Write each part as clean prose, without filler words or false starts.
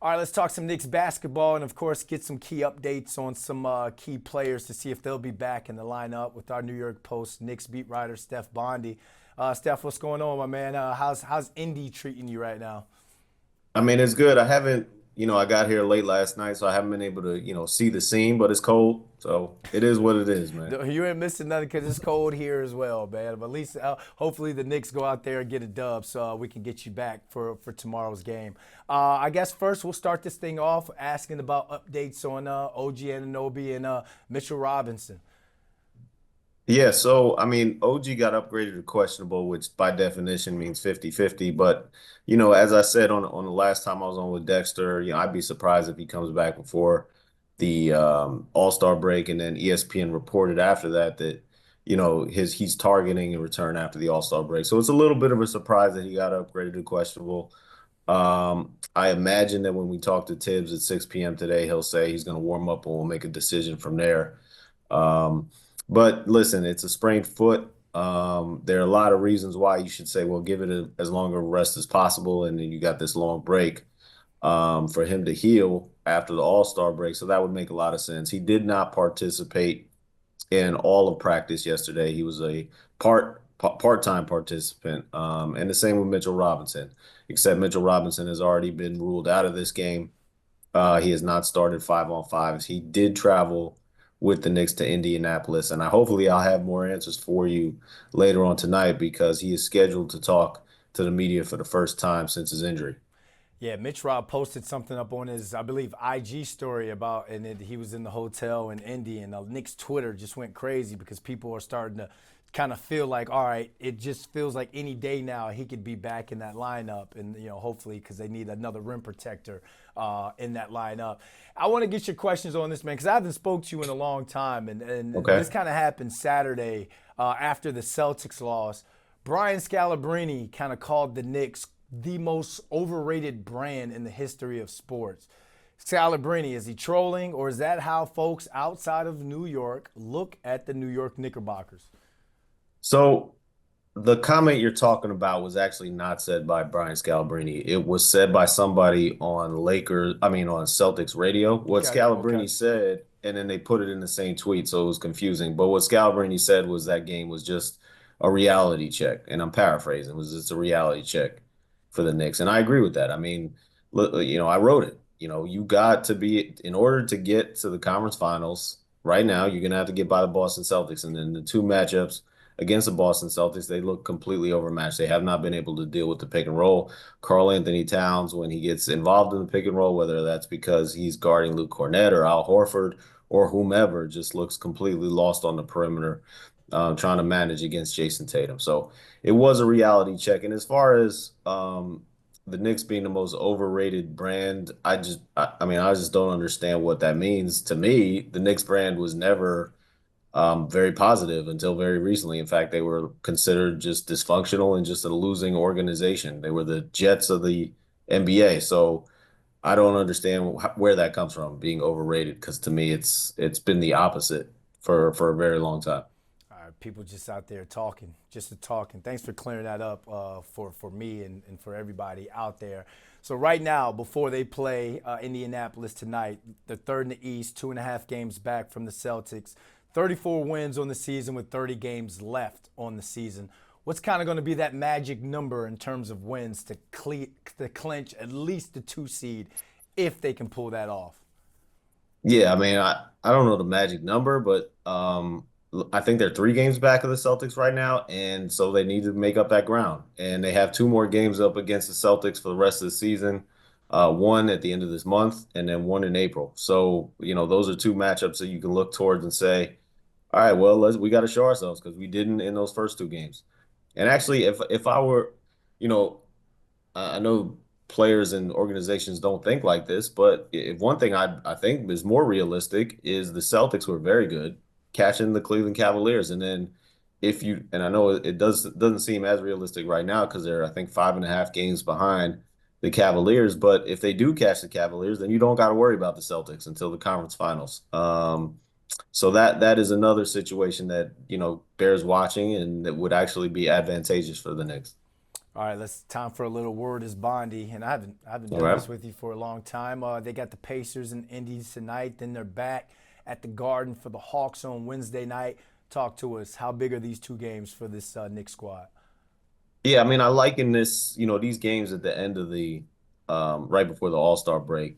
All right, let's talk some Knicks basketball and, of course, get some key updates on some key players to see if they'll be back in the lineup with our New York Post Knicks beat writer, Steph Bondy. Steph, what's going on, my man? How's Indy treating you right now? I mean, it's good. I haven't, I got here late last night, so I haven't been able to, see the scene, but it's cold. So it is what it is, man. You ain't missing nothing because it's cold here as well, man. But at least, hopefully, the Knicks go out there and get a dub so we can get you back for tomorrow's game. I guess first we'll start this thing off asking about updates on OG Anunoby and Mitchell Robinson. Yeah, so I mean, OG got upgraded to questionable, which by definition means 50-50. But, as I said on the last time I was on with Dexter, I'd be surprised if he comes back before the All-Star break. And then ESPN reported after that, he's targeting a return after the All-Star break. So it's a little bit of a surprise that he got upgraded to questionable. I imagine that when we talk to Tibbs at 6 p.m. today, he'll say he's going to warm up and we'll make a decision from there. Um, but listen, it's a sprained foot. There are a lot of reasons why you should say, well, give it as long a rest as possible. And then you got this long break for him to heal after the All-Star break. So that would make a lot of sense. He did not participate in all of practice yesterday. He was a part-time participant, and the same with Mitchell Robinson. Except Mitchell Robinson has already been ruled out of this game. He has not started 5-on-5s. He did travel with the Knicks to Indianapolis, and hopefully I'll have more answers for you later on tonight because he is scheduled to talk to the media for the first time since his injury. Yeah, Mitch Rob posted something up on his, I believe, IG story about, and he was in the hotel in Indy, and Nick's Twitter just went crazy because people are starting to kind of feel like, all right, it just feels like any day now he could be back in that lineup, and hopefully because they need another rim protector in that lineup. I want to get your questions on this, man, because I haven't spoke to you in a long time, and Okay. this kind of happened Saturday after the Celtics loss. Brian Scalabrine kind of called the Knicks the most overrated brand in the history of sports. Scalabrine, is he trolling, or is that how folks outside of New York look at the New York Knickerbockers? So the comment you're talking about was actually not said by Brian Scalabrine. It was said by somebody on on Celtics radio. What Okay, okay. Scalabrine said, and then they put it in the same tweet, so it was confusing. But what Scalabrine said was that game was just a reality check, and I'm paraphrasing. It was just a reality check for the Knicks, and I agree with that. I mean, I wrote it. You got to be in order to get to the conference finals. Right now, you're gonna have to get by the Boston Celtics, and then the two matchups against the Boston Celtics, they look completely overmatched. They have not been able to deal with the pick and roll. Karl Anthony Towns, when he gets involved in the pick and roll, whether that's because he's guarding Luke Cornett or Al Horford or whomever, just looks completely lost on the perimeter, trying to manage against Jason Tatum. So it was a reality check. And as far as the Knicks being the most overrated brand, I just don't understand what that means. To me, the Knicks brand was never very positive until very recently. In fact, they were considered just dysfunctional and just a losing organization. They were the Jets of the NBA. So I don't understand where that comes from, being overrated, because to me, it's been the opposite for a very long time. All right, people just out there talking, just talking. Thanks for clearing that up for me and for everybody out there. So right now, before they play Indianapolis tonight, they're third in the East, 2.5 games back from the Celtics. 34 wins on the season with 30 games left on the season. What's kind of going to be that magic number in terms of wins to clinch at least the 2 seed if they can pull that off? Yeah, I mean, I don't know the magic number, but I think they're 3 games back of the Celtics right now, and so they need to make up that ground. And they have two more games up against the Celtics for the rest of the season, one at the end of this month, and then one in April. So, those are two matchups that you can look towards and say, all right, well, we got to show ourselves because we didn't in those first 2 games. And actually, if I were, you know, I know players and organizations don't think like this, but if one thing I think is more realistic is the Celtics were very good catching the Cleveland Cavaliers, and then if you and I know it doesn't seem as realistic right now because they're I think 5.5 games behind the Cavaliers, but if they do catch the Cavaliers, then you don't got to worry about the Celtics until the conference finals. So that is another situation that bears watching and that would actually be advantageous for the Knicks. All right, let's time for a little word is Bondy, and I haven't All done right. this with you for a long time. They got the Pacers and Indies tonight. Then they're back at the Garden for the Hawks on Wednesday night. Talk to us. How big are these two games for this Knicks squad? Yeah, I mean, I liken this, these games at the end of the right before the All-Star break,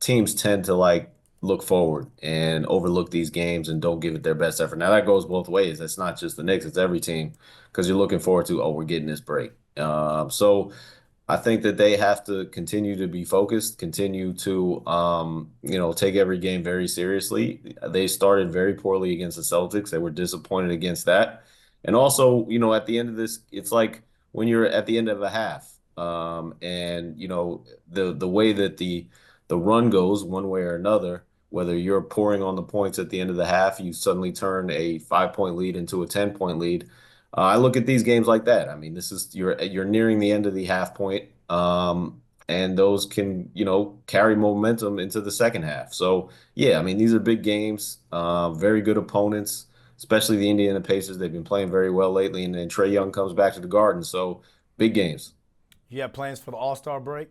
teams tend to like look forward and overlook these games and don't give it their best effort. Now that goes both ways. That's not just the Knicks, it's every team because you're looking forward to, oh, we're getting this break. So I think that they have to continue to be focused, continue to, take every game very seriously. They started very poorly against the Celtics. They were disappointed against that. And also, at the end of this, it's like when you're at the end of a half, and the way that the run goes, one way or another, whether you're pouring on the points at the end of the half, you suddenly turn a 5-point lead into a 10-point lead. I look at these games like that. I mean, this is you're nearing the end of the half point, and those can carry momentum into the second half. So yeah, I mean these are big games, very good opponents, especially the Indiana Pacers. They've been playing very well lately, and then Trae Young comes back to the Garden. So big games. You have plans for the All Star break?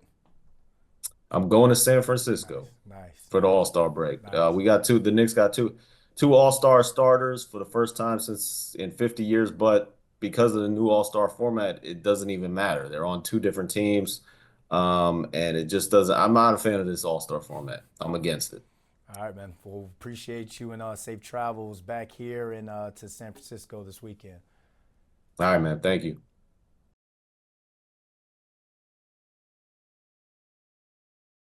I'm going to San Francisco Nice, nice, for the nice, All-Star break. nice. We got two. The Knicks got two All-Star starters for the first time since in 50 years, but because of the new All-Star format, it doesn't even matter. They're on two different teams, and it just doesn't. I'm not a fan of this All-Star format. I'm against it. All right, man. Well, appreciate you and safe travels back here and to San Francisco this weekend. All right, man. Thank you.